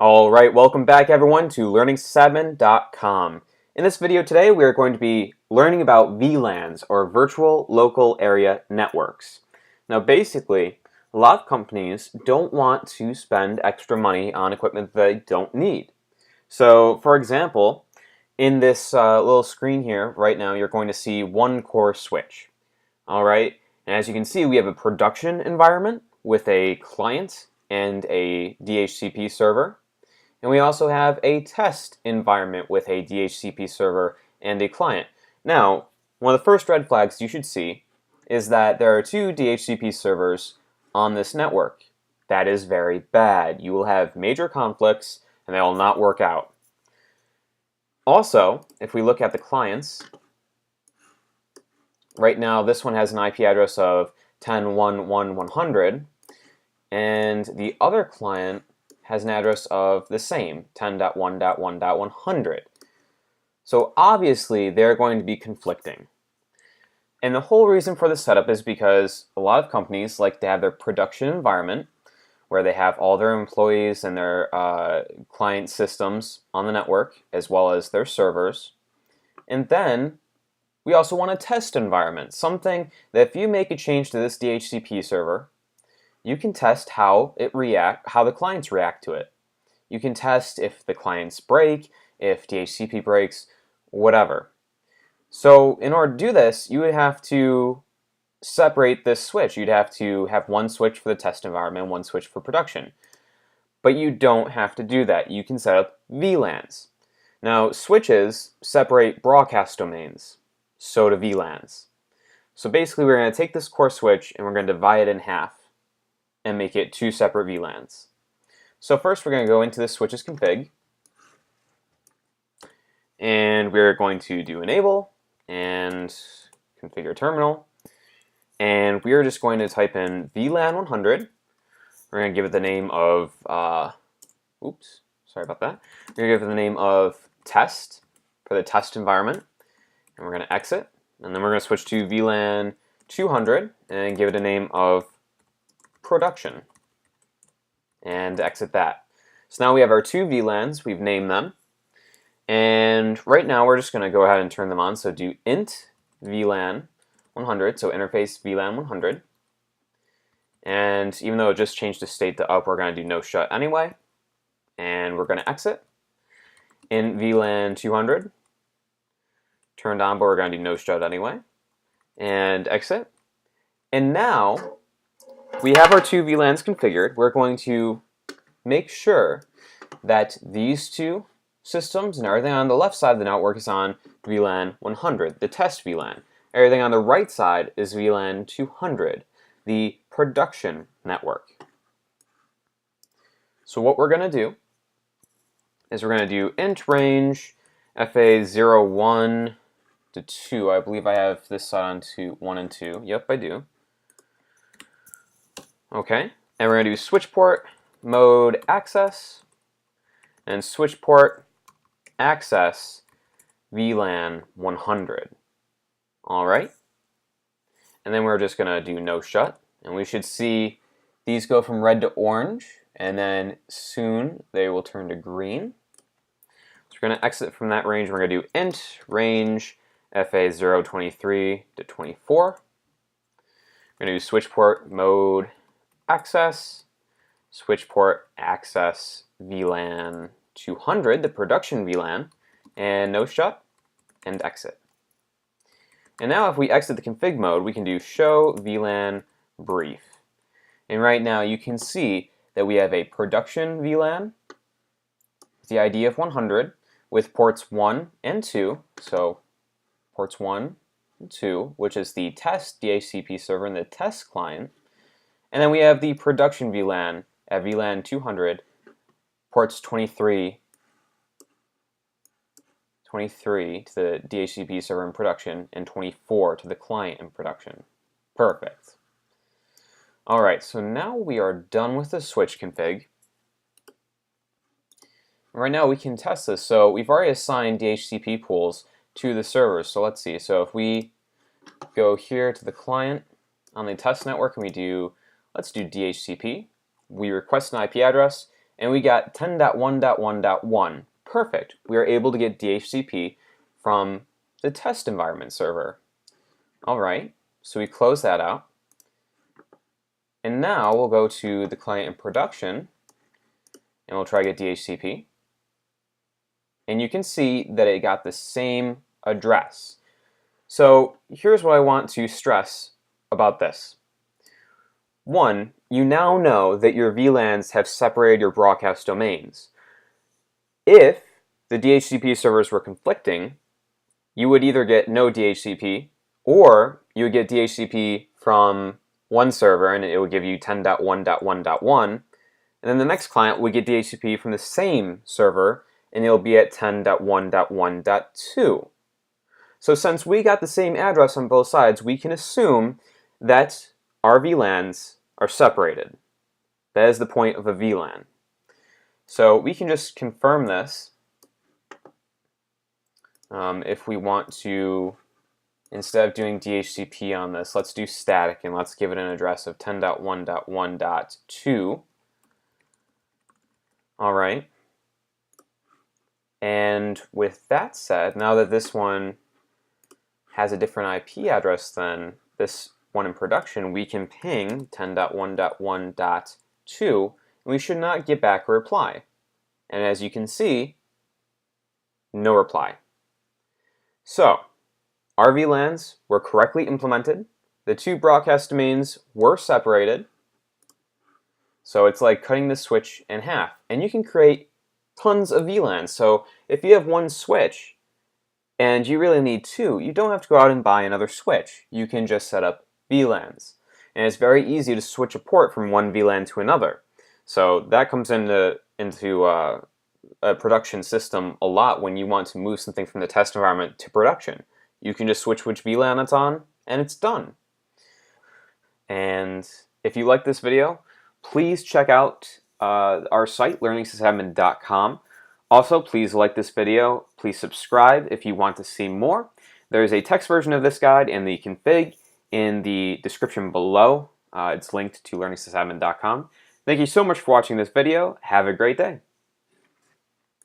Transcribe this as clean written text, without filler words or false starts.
Alright, welcome back everyone to learningsysadmin.com. In this video today we are going to be learning about VLANs, or Virtual Local Area Networks. Now basically, a lot of companies don't want to spend extra money on equipment they don't need. So for example, in this little screen here right now you're going to see one core switch. Alright, and as you can see we have a production environment with a client and a DHCP server. And we also have a test environment with a DHCP server and a client. Now, one of the first red flags you should see is that there are two DHCP servers on this network. That is very bad. You will have major conflicts and they will not work out. Also, if we look at the clients, right now this one has an IP address of 10.1.1.100, and the other client has an address of the same, 10.1.1.100. So obviously they're going to be conflicting. And the whole reason for this setup is because a lot of companies like to have their production environment where they have all their employees and their client systems on the network, as well as their servers. And then we also want a test environment, something that if you make a change to this DHCP server, you can test how the clients react to it. You can test if the clients break, if DHCP breaks, whatever. So in order to do this, you would have to separate this switch. You'd have to have one switch for the test environment, one switch for production. But you don't have to do that. You can set up VLANs. Now, switches separate broadcast domains. So do VLANs. So basically, we're going to take this core switch and we're going to divide it in half and make it two separate VLANs. So first we're going to go into the switches config, and we're going to do enable and configure terminal, and we are just going to type in VLAN 100. We're going to give it the name of oops, sorry about that. We're going to give it the name of test for the test environment, and we're going to exit, and then we're going to switch to VLAN 200 and give it a name of production and exit that. So now we have our two VLANs, we've named them, and right now we're just going to go ahead and turn them on. So do int VLAN 100, so interface VLAN 100, and even though it just changed the state to up, we're going to do no shut anyway, and we're going to exit. Int VLAN 200 turned on, but we're going to do no shut anyway, and exit. And now we have our two VLANs configured. We're going to make sure that these two systems and everything on the left side of the network is on VLAN 100, the test VLAN. Everything on the right side is VLAN 200, the production network. So what we're going to do is we're going to do int range FA01 to 2. I believe I have this set on to 1 and 2. Yep, I do. Okay, and we're going to do switch port mode access and switch port access VLAN 100. All right, and then we're just going to do no shut, and we should see these go from red to orange, and then soon they will turn to green. So we're going to exit from that range. We're going to do int range FA023 to 24. We're going to do switch port mode access, switch port access VLAN 200, the production VLAN, and no shut, and exit. And now if we exit the config mode, we can do show VLAN brief. And right now you can see that we have a production VLAN with the ID of 100 with ports 1 and 2, so ports 1 and 2, which is the test DHCP server and the test client. And then we have the production VLAN at VLAN 200, ports 23 to the DHCP server in production, and 24 to the client in production. Perfect. Alright, so now we are done with the switch config. Right now we can test this. So we've already assigned DHCP pools to the servers. So let's see. So if we go here to the client on the test network and let's do DHCP. We request an IP address, and we got 10.1.1.1. Perfect. We are able to get DHCP from the test environment server. All right, so we close that out. And now we'll go to the client in production, and we'll try to get DHCP. And you can see that it got the same address. So here's what I want to stress about this. One, you now know that your VLANs have separated your broadcast domains. If the DHCP servers were conflicting, you would either get no DHCP, or you would get DHCP from one server and it would give you 10.1.1.1, and then the next client would get DHCP from the same server and it'll be at 10.1.1.2. So since we got the same address on both sides, we can assume that our VLANs are separated. That is the point of a VLAN. So we can just confirm this if we want to. Instead of doing DHCP on this, let's do static and let's give it an address of 10.1.1.2. All right. And with that said, now that this one has a different IP address than this one in production, we can ping 10.1.1.2, and we should not get back a reply. And as you can see, no reply. So, our VLANs were correctly implemented. The two broadcast domains were separated. So it's like cutting the switch in half. And you can create tons of VLANs. So if you have one switch and you really need two, you don't have to go out and buy another switch. You can just set up VLANs. And it's very easy to switch a port from one VLAN to another. So that comes into a production system a lot when you want to move something from the test environment to production. You can just switch which VLAN it's on, and it's done. And if you like this video, please check out our site, learningsysadmin.com. Also, please like this video. Please subscribe if you want to see more. There's a text version of this guide and the config in the description below. It's linked to learningsysadmin.com. Thank you so much for watching this video. Have a great day.